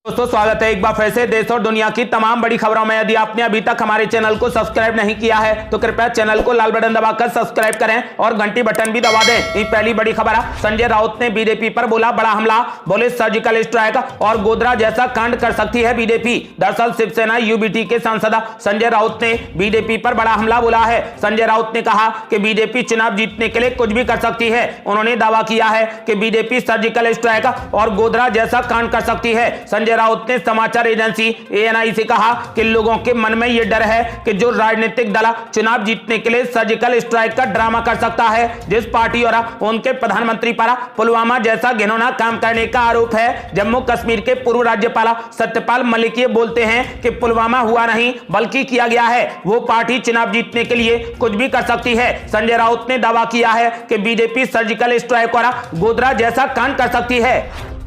दोस्तों स्वागत है एक बार फिर से देश और दुनिया की तमाम बड़ी खबरों में। यदि आपने अभी तक हमारे चैनल को सब्सक्राइब नहीं किया है तो कृपया चैनल को लाल बटन दबाकर सब्सक्राइब करें और घंटी बटन भी दबा दें। पहली बड़ी खबर है, संजय राउत ने बीजेपी पर बोला बड़ा हमला, बोले सर्जिकल स्ट्राइक और गोधरा जैसा कांड कर सकती है बीजेपी। दरअसल शिवसेना यूबीटी के सांसद संजय राउत ने बीजेपी पर बड़ा हमला बोला है। संजय राउत ने कहा कि बीजेपी चुनाव जीतने के लिए कुछ भी कर सकती है। उन्होंने दावा किया है कि बीजेपी सर्जिकल स्ट्राइक और गोधरा जैसा कांड कर सकती है। संजय राउत ने समाचार एजेंसी एएनआई से कहा कि लोगों के मन में यह डर है कि जो राजनीतिक दल चुनाव जीतने के लिए सर्जिकल स्ट्राइक का ड्रामा कर सकता है, जिस पार्टी और उनके प्रधानमंत्री पर पुलवामा जैसा घिनौना काम करने का आरोप है। जम्मू कश्मीर के पूर्व राज्यपाल सत्यपाल मलिक ये बोलते हैं कि पुलवामा हुआ नहीं बल्कि किया गया है। वो पार्टी चुनाव जीतने के लिए कुछ भी कर सकती है। संजय राउत ने दावा किया है कि बीजेपी सर्जिकल स्ट्राइक और गोधरा जैसा कांड कर सकती है।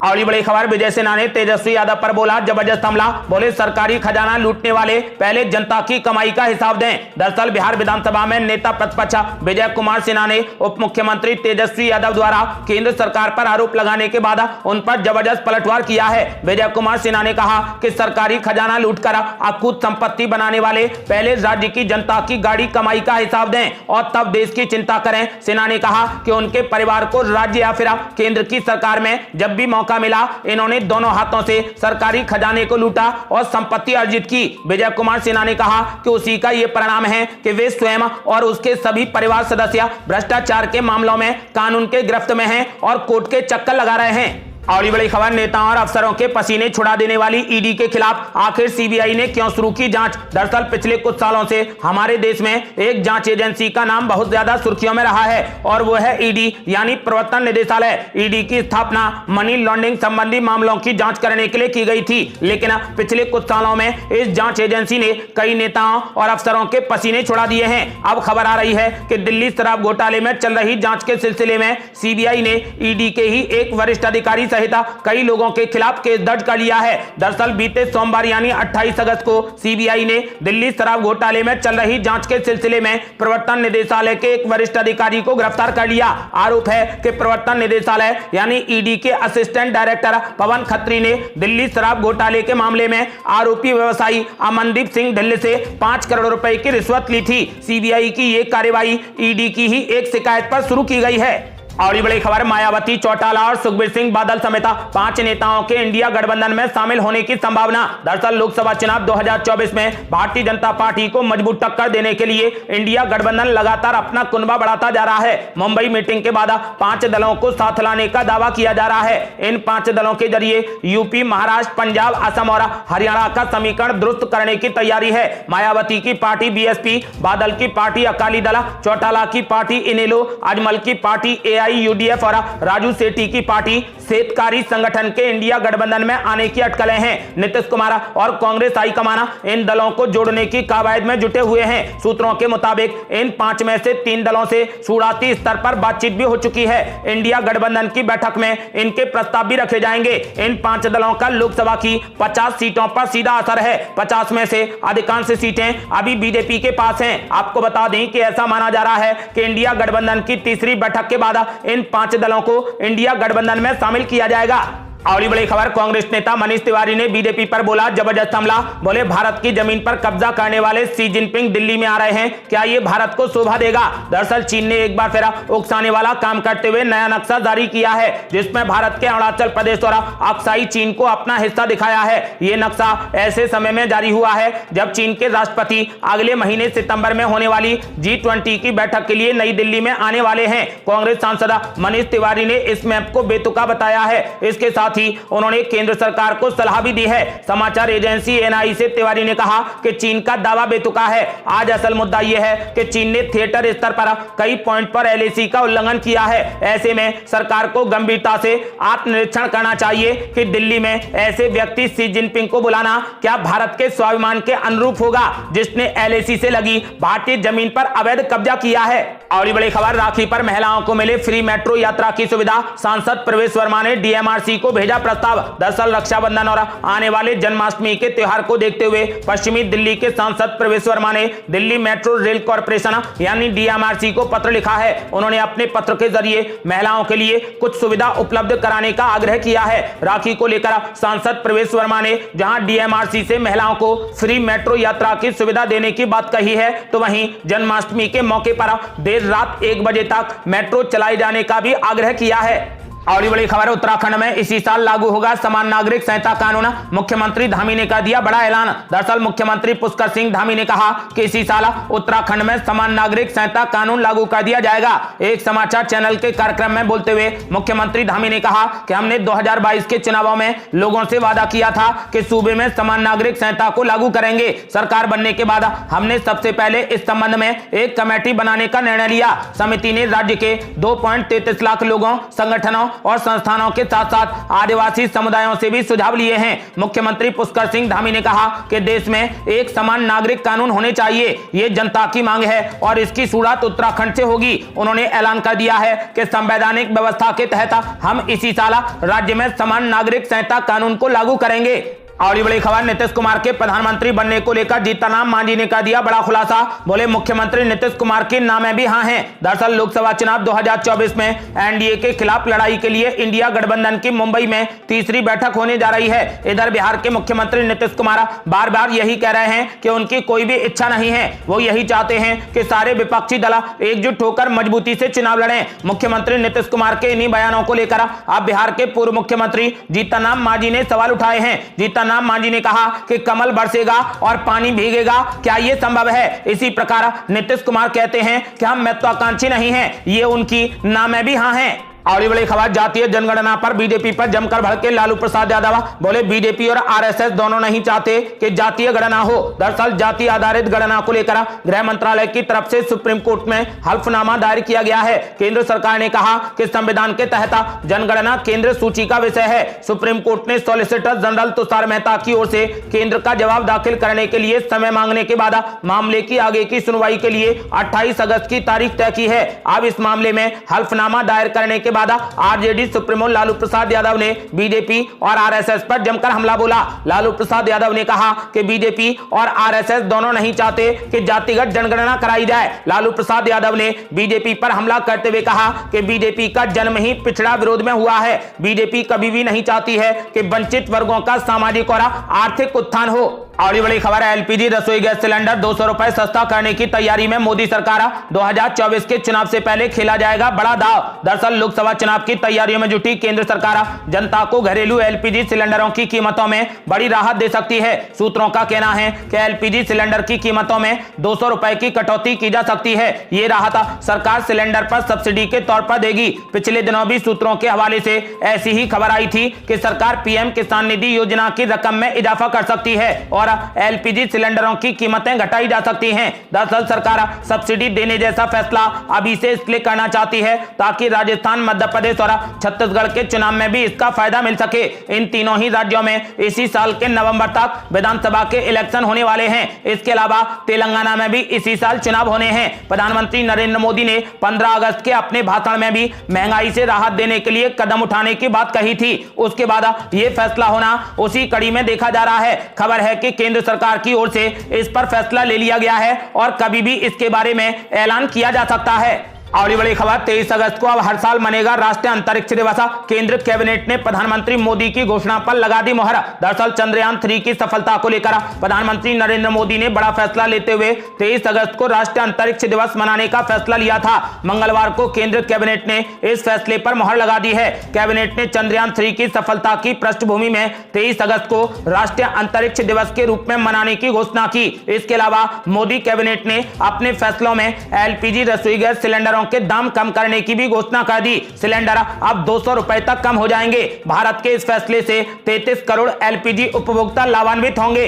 अगली बड़ी खबर, विजय सिन्हा ने तेजस्वी यादव पर बोला जबरदस्त हमला, बोले सरकारी खजाना लूटने वाले पहले जनता की कमाई का हिसाब दें। दरअसल बिहार विधानसभा में नेता प्रतिपक्ष विजय कुमार सिन्हा ने उप मुख्यमंत्री तेजस्वी यादव द्वारा केंद्र सरकार पर आरोप लगाने के बाद उन पर जबरदस्त पलटवार किया है। विजय कुमार सिन्हा ने कहा कि सरकारी खजाना लूटकर अकूत संपत्ति बनाने वाले पहले राज्य की जनता की गाड़ी कमाई का हिसाब दें और तब देश की चिंता करें। सिन्हा ने कहा कि उनके परिवार को राज्य या फिर केंद्र की सरकार में जब भी मौका मिला इन्होंने दोनों हाथों से सरकारी खजाने को लूटा और संपत्ति अर्जित की। विजय कुमार सिन्हा ने कहा कि उसी का यह परिणाम है कि वे स्वयं और उसके सभी परिवार सदस्य भ्रष्टाचार के मामलों में कानून के गिरफ्त में हैं और कोर्ट के चक्कर लगा रहे हैं। अगली बड़ी खबर, नेताओं और अफसरों के पसीने छुड़ा देने वाली ईडी के खिलाफ आखिर सीबीआई ने क्यों शुरू की जांच। दरअसल पिछले कुछ सालों से हमारे देश में एक जांच एजेंसी का नाम बहुत ज्यादा सुर्खियों में रहा है और वो है ईडी यानी प्रवर्तन निदेशालय। ईडी की स्थापना मनी लॉन्ड्रिंग संबंधी मामलों की जांच करने के लिए की गई थी, लेकिन पिछले कुछ सालों में इस जांच एजेंसी ने कई नेताओं और अफसरों के पसीने छुड़ा दिए हैं। अब खबर आ रही है कि दिल्ली शराब घोटाले में चल रही जांच के सिलसिले में सीबीआई ने ईडी के ही एक वरिष्ठ अधिकारी कई लोगों के खिलाफ केस दर्ज कर लिया है। दरअसल बीते सोमवार यानी 28 अगस्त को सीबीआई ने दिल्ली शराब घोटाले में चल रही जांच के सिलसिले में प्रवर्तन निदेशालय के एक वरिष्ठ अधिकारी को गिरफ्तार कर लिया। आरोप है कि प्रवर्तन निदेशालय यानी ईडी के असिस्टेंट डायरेक्टर पवन खत्री ने दिल्ली शराब घोटाले के मामले में आरोपी व्यवसायी अमनदीप सिंह ढिल्ली से 5 करोड़ रुपए की रिश्वत ली थी। सीबीआई की यह कार्रवाई ईडी की ही एक शिकायत पर शुरू की गई है। अगली बड़ी खबर, मायावती, चौटाला और सुखबीर सिंह बादल समेत 5 नेताओं के इंडिया गठबंधन में शामिल होने की संभावना। दरअसल लोकसभा चुनाव 2024 में भारतीय जनता पार्टी को मजबूत टक्कर देने के लिए इंडिया गठबंधन लगातार अपना कुनबा बढ़ाता जा रहा है। मुंबई मीटिंग के बाद 5 दलों को साथ लाने का दावा किया जा रहा है। इन 5 दलों के जरिए यूपी, महाराष्ट्र, पंजाब, असम और हरियाणा का समीकरण दुरुस्त करने की तैयारी है। मायावती की पार्टी बीएसपी, बादल की पार्टी अकाली दल, चौटाला की पार्टी इनेलो, अजमल की पार्टी यूडीएफ और राजू सेठी की पार्टी शेतकारी संगठन के इंडिया गठबंधन में आने की अटकलें हैं। नीतीश कुमार और कांग्रेस हाईकमान इन दलों को जोड़ने की कवायद में जुटे हुए हैं। सूत्रों के मुताबिक इन 5 में से 3 दलों से शुरुआती स्तर पर बातचीत भी हो चुकी है। इंडिया गठबंधन की बैठक में इनके प्रस्ताव भी रखे जाएंगे। इन 5 दलों का लोकसभा की 50 सीटों पर सीधा असर है। 50 में से अधिकांश सीटें अभी बीजेपी के पास हैं। आपको बता दें कि ऐसा माना जा रहा है कि इंडिया गठबंधन की तीसरी बैठक के बाद इन 5 दलों को इंडिया गठबंधन में शामिल किया जाएगा। अगली बड़ी खबर, कांग्रेस नेता मनीष तिवारी ने बीजेपी पर बोला जबरदस्त हमला, बोले भारत की जमीन पर कब्जा करने वाले शी जिनपिंग दिल्ली में आ रहे हैं, क्या ये भारत को शोभा देगा। दरअसल चीन ने एक बार फिर उकसाने वाला काम करते हुए नया नक्शा जारी किया है, जिसमें भारत के अरुणाचल प्रदेश और अक्साई चीन को अपना हिस्सा दिखाया है। ये नक्शा ऐसे समय में जारी हुआ है जब चीन के राष्ट्रपति अगले महीने सितंबर में होने वाली G20 की बैठक के लिए नई दिल्ली में आने वाले हैं। कांग्रेस सांसद मनीष तिवारी ने इस मैप को बेतुका बताया है। इसके साथ ही उन्होंने केंद्र सरकार को सलाह भी दी है। समाचार एजेंसी एएनआई से तिवारी ने कहा कि चीन का दावा बेतुका है। आज असल मुद्दा यह है कि चीन ने थिएटर स्तर पर कई पॉइंट पर एलएसी का उल्लंघन किया है। ऐसे में सरकार को गंभीरता से आत्मनिरीक्षण करना चाहिए कि दिल्ली में ऐसे व्यक्ति शी जिनपिंग को बुलाना क्या भारत के स्वाभिमान के अनुरूप होगा, जिसने एलएसी से लगी भारतीय जमीन पर अवैध कब्जा किया है। अगली बड़ी खबर, राखी पर महिलाओं को मिले फ्री मेट्रो यात्रा की सुविधा, सांसद प्रवेश वर्मा ने डीएमआरसी को भेजा प्रस्ताव। दरअसल रक्षाबंधन और आने वाले जन्माष्टमी के त्योहार को देखते हुए पश्चिमी दिल्ली के सांसद प्रवेश वर्मा ने दिल्ली मेट्रो रेल कॉर्पोरेशन यानी डीएमआरसी को पत्र लिखा है। उन्होंने अपने पत्र के जरिए महिलाओं के लिए कुछ सुविधा उपलब्ध कराने का आग्रह किया है। राखी को लेकर सांसद प्रवेश वर्मा ने जहां डीएमआरसी से महिलाओं को फ्री मेट्रो यात्रा की सुविधा देने की बात कही है, तो वहीं जन्माष्टमी के मौके पर देर रात 1 बजे तक मेट्रो चलाए जाने का भी आग्रह किया है। और बड़ी खबर है, उत्तराखंड में इसी साल लागू होगा समान नागरिक संहिता कानून। मुख्यमंत्री धामी ने कर दिया बड़ा ऐलान। दरअसल मुख्यमंत्री पुष्कर सिंह धामी ने कहा कि इसी साल उत्तराखंड में समान नागरिक संहिता कानून लागू कर दिया जाएगा। एक समाचार चैनल के कार्यक्रम में बोलते हुए मुख्यमंत्री धामी ने कहा कि हमने 2022 के चुनावों में लोगों से वादा किया था कि सूबे में समान नागरिक संहिता को लागू करेंगे। सरकार बनने के बाद हमने सबसे पहले इस संबंध में एक कमेटी बनाने का निर्णय लिया। समिति ने राज्य के 2.33 लाख लोगों, संगठनों और संस्थानों के साथ साथ आदिवासी समुदायों से भी सुझाव लिए हैं। मुख्यमंत्री पुष्कर सिंह धामी ने कहा कि देश में एक समान नागरिक कानून होने चाहिए, ये जनता की मांग है और इसकी शुरुआत उत्तराखंड से होगी। उन्होंने ऐलान कर दिया है कि संवैधानिक व्यवस्था के तहत हम इसी साल राज्य में समान नागरिक संहिता कानून को लागू करेंगे। और बड़ी खबर, नीतीश कुमार के प्रधानमंत्री बनने को लेकर जीतनराम मांझी ने कर दिया बड़ा खुलासा। बोले मुख्यमंत्री नीतीश कुमार के नाम भी हाँ हैं। दरअसल लोकसभा चुनाव 2024 में एनडीए के खिलाफ लड़ाई के लिए इंडिया गठबंधन की मुंबई में तीसरी बैठक होने जा रही है। इधर बिहार के मुख्यमंत्री नीतीश कुमार बार बार यही कह रहे हैं कि उनकी कोई भी इच्छा नहीं है। वो यही चाहते हैं कि सारे विपक्षी दल एकजुट होकर मजबूती से चुनाव लड़ें। मुख्यमंत्री नीतीश कुमार के इन्हीं बयानों को लेकर अब बिहार के पूर्व मुख्यमंत्री जीतनराम मांझी ने सवाल उठाए हैं। जीतनराम मांझी ने कहा कि कमल बरसेगा और पानी भीगेगा, क्या यह संभव है? इसी प्रकार नीतीश कुमार कहते हैं कि हम महत्वाकांक्षी नहीं हैं, ये उनकी नाम भी हाँ है। और बड़ी खबर, जातीय जनगणना पर बीजेपी पर जमकर भड़के लालू प्रसाद यादव। बोले बीजेपी और आरएसएस दोनों नहीं चाहते कि जातीय गणना हो। दरअसल जाति आधारित गणना को लेकर गृह मंत्रालय की तरफ से सुप्रीम कोर्ट में हल्फनामा दायर किया गया है। केंद्र सरकार ने कहा कि संविधान के तहत जनगणना केंद्र सूची का विषय है। सुप्रीम कोर्ट ने सॉलिसिटर जनरल तुषार मेहता की ओर से केंद्र का जवाब दाखिल करने के लिए समय मांगने के बाद मामले की आगे की सुनवाई के लिए 28 अगस्त की तारीख तय की है। अब इस मामले में हल्फनामा दायर करने के बाद आरजेडी सुप्रीमो लालू प्रसाद यादव ने बीजेपी और आरएसएस पर जमकर हमला बोला। लालू प्रसाद यादव ने कहा कि बीजेपी और आरएसएस दोनों नहीं चाहते कि जातिगत जनगणना कराई जाए। लालू प्रसाद यादव ने बीजेपी पर हमला करते हुए कहा कि बीजेपी का जन्म ही पिछड़ा विरोध में हुआ है। बीजेपी कभी भी नहीं चाहती है कि वंचित वर्गों का सामाजिक और आर्थिक उत्थान हो। और बड़ी खबर है, एलपीजी रसोई गैस सिलेंडर 200 रुपए सस्ता करने की तैयारी में मोदी सरकार। 2024 के चुनाव से पहले खेला जाएगा बड़ा दांव। दरअसल लोकसभा चुनाव की तैयारियों में जुटी केंद्र सरकार जनता को घरेलू एलपीजी सिलेंडरों की कीमतों में बड़ी राहत दे सकती है। सूत्रों का कहना है कि एलपीजी सिलेंडर की कीमतों में 200 रुपए की कटौती की जा सकती है। ये राहत सरकार सिलेंडर पर सब्सिडी के तौर पर देगी। पिछले दिनों भी सूत्रों के हवाले से ऐसी ही खबर आई थी कि सरकार पीएम किसान निधि योजना की रकम में इजाफा कर सकती है और एलपीजी सिलेंडरों की कीमतें घटाई जा सकती हैं। दरअसल सरकार सब्सिडी देने जैसा फैसला अभी से इसलिए करना चाहती है ताकि राजस्थान, मध्य प्रदेश और छत्तीसगढ़ के चुनाव में भी इसका फायदा मिल सके। इन तीनों ही राज्यों में इसी साल के नवंबर तक विधानसभा के इलेक्शन होने वाले हैं। इसके अलावा तेलंगाना में भी इसी साल चुनाव होने हैं। प्रधानमंत्री नरेंद्र मोदी ने 15 अगस्त के अपने भाषण में भी महंगाई से राहत देने के लिए कदम उठाने की बात कही थी। उसके बाद यह फैसला होना उसी कड़ी में देखा जा रहा है। खबर है कि केंद्र सरकार की ओर से इस पर फैसला ले लिया गया है और कभी भी इसके बारे में ऐलान किया जा सकता है। और बड़ी खबर, 23 अगस्त को अब हर साल मनेगा राष्ट्रीय अंतरिक्ष दिवस। केंद्र कैबिनेट ने प्रधानमंत्री मोदी की घोषणा पर लगा दी मोहर। दरअसल चंद्रयान 3 की सफलता को लेकर प्रधानमंत्री नरेंद्र मोदी ने बड़ा फैसला लेते हुए 23 अगस्त को राष्ट्रीय अंतरिक्ष दिवस मनाने का फैसला लिया था। मंगलवार को केंद्र कैबिनेट ने इस फैसले पर मोहर लगा दी है। कैबिनेट ने चंद्रयान 3 की सफलता की पृष्ठभूमि में 23 अगस्त को राष्ट्रीय अंतरिक्ष दिवस के रूप में मनाने की घोषणा की। इसके अलावा मोदी कैबिनेट ने अपने फैसलों में एलपीजी रसोई गैस सिलेंडर के दाम कम करने की भी घोषणा कर दी। सिलेंडर अब 200 रुपए तक कम हो जाएंगे। भारत के इस फैसले से 33 करोड़ एलपीजी उपभोक्ता लाभान्वित होंगे।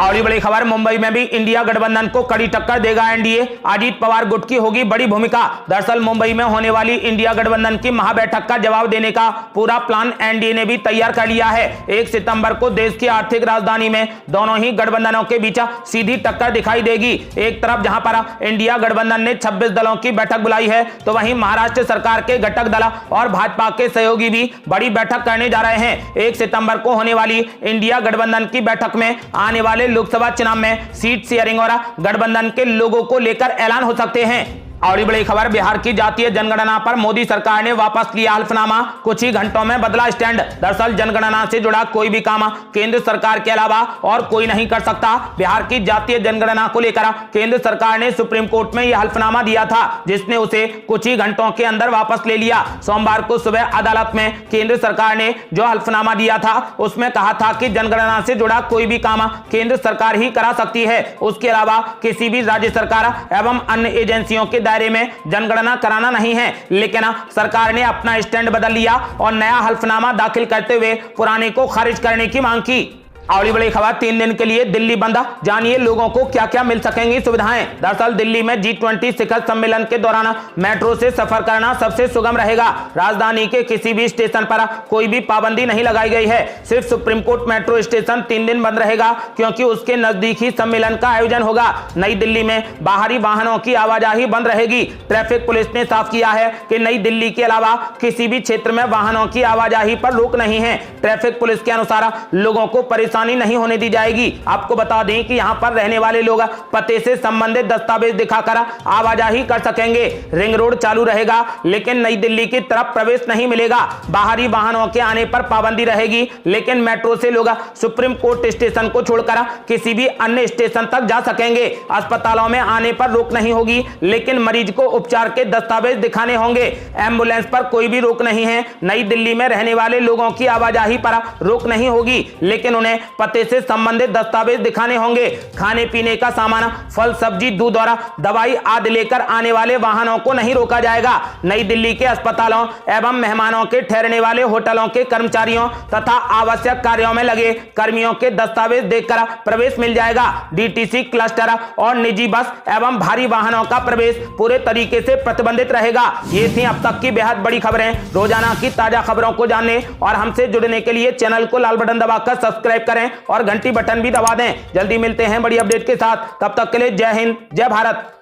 और ये बड़ी खबर, मुंबई में भी इंडिया गठबंधन को कड़ी टक्कर देगा एनडीए, अजीत पवार गुट की होगी बड़ी भूमिका। दरअसल मुंबई में होने वाली इंडिया गठबंधन की महाबैठक का जवाब देने का पूरा प्लान एनडीए ने भी तैयार कर लिया है। 1 सितंबर को देश की आर्थिक राजधानी में दोनों ही गठबंधनों के बीच सीधी टक्कर दिखाई देगी। एक तरफ जहां पर इंडिया गठबंधन ने 26 दलों की बैठक बुलाई है, तो वहीं महाराष्ट्र सरकार के घटक दल और भाजपा के सहयोगी भी बड़ी बैठक करने जा रहे हैं। 1 सितंबर को होने वाली इंडिया गठबंधन की बैठक में आने वाले लोकसभा चुनाव में सीट शेयरिंग और गठबंधन के लोगों को लेकर ऐलान हो सकते हैं। और बड़ी खबर, बिहार की जातीय जनगणना पर मोदी सरकार ने वापस लिया हल्फनामा, कुछ ही घंटों में बदला स्टैंड। दरअसल जनगणना से जुड़ा कोई भी काम केंद्र सरकार के अलावा और कोई नहीं कर सकता। बिहार की जातीय जनगणना को लेकर केंद्र सरकार ने सुप्रीम कोर्ट में यह हल्फनामा दिया था, जिसने उसे कुछ ही घंटों के अंदर वापस ले लिया। सोमवार को सुबह अदालत में केंद्र सरकार ने जो हल्फनामा दिया था, उसमें कहा था कि जनगणना से जुड़ा कोई भी काम केंद्र सरकार ही करा सकती है, उसके अलावा किसी भी राज्य सरकार एवं अन्य एजेंसियों के दायरे में जनगणना कराना नहीं है। लेकिन सरकार ने अपना स्टैंड बदल लिया और नया हल्फनामा दाखिल करते हुए पुराने को खारिज करने की मांग की। और बड़ी खबर, 3 दिन के लिए दिल्ली बंद, जानिए लोगों को क्या क्या मिल सकेंगी सुविधाएं। दरअसल दिल्ली में G20 शिखर सम्मेलन के दौरान मेट्रो से सफर करना सबसे सुगम रहेगा। राजधानी के किसी भी स्टेशन पर कोई भी पाबंदी नहीं लगाई गई है। सिर्फ सुप्रीम कोर्ट मेट्रो स्टेशन 3 दिन बंद रहेगा, क्योंकि उसके नजदीक ही सम्मेलन का आयोजन होगा। नई दिल्ली में बाहरी वाहनों की आवाजाही बंद रहेगी। ट्रैफिक पुलिस ने साफ किया है कि नई दिल्ली के अलावा किसी भी क्षेत्र में वाहनों की आवाजाही पर रोक नहीं है। ट्रैफिक पुलिस के अनुसार लोगों को परेशानी नहीं होने दी जाएगी। आपको बता दें कि यहां पर रहने वाले लोग पते से संबंधित दस्तावेज दिखाकर आवाजाही कर सकेंगे। रिंग रोड चालू रहेगा, लेकिन नई दिल्ली की तरफ प्रवेश नहीं मिलेगा। बाहरी वाहनों के आने पर पाबंदी रहेगी, लेकिन मेट्रो से लोग सुप्रीम कोर्ट स्टेशन को छोड़कर किसी भी अन्य स्टेशन तक जा सकेंगे। अस्पतालों में आने पर रोक नहीं होगी, लेकिन मरीज को उपचार के दस्तावेज दिखाने होंगे। एम्बुलेंस पर कोई भी रोक नहीं है। नई दिल्ली में रहने वाले लोगों की आवाजाही पर रोक नहीं होगी, लेकिन उन्हें पते से संबंधित दस्तावेज दिखाने होंगे। खाने पीने का सामान, फल, सब्जी, दूध और दवाई आदि लेकर आने वाले वाहनों को नहीं रोका जाएगा। नई दिल्ली के अस्पतालों एवं मेहमानों के ठहरने वाले होटलों के कर्मचारियों तथा आवश्यक कार्यों में लगे कर्मियों के दस्तावेज देखकर प्रवेश मिल जाएगा। डीटीसी क्लस्टर और निजी बस एवं भारी वाहनों का प्रवेश पूरे तरीके से प्रतिबंधित रहेगा। ये थी अब तक की बेहद बड़ी खबरें। रोजाना की ताजा खबरों को जानने और हमसे जुड़ने के लिए चैनल को लाल बटन दबाकर सब्सक्राइब करें और घंटी बटन भी दबा दें। जल्दी मिलते हैं बड़ी अपडेट के साथ, तब तक के लिए जय हिंद, जय भारत।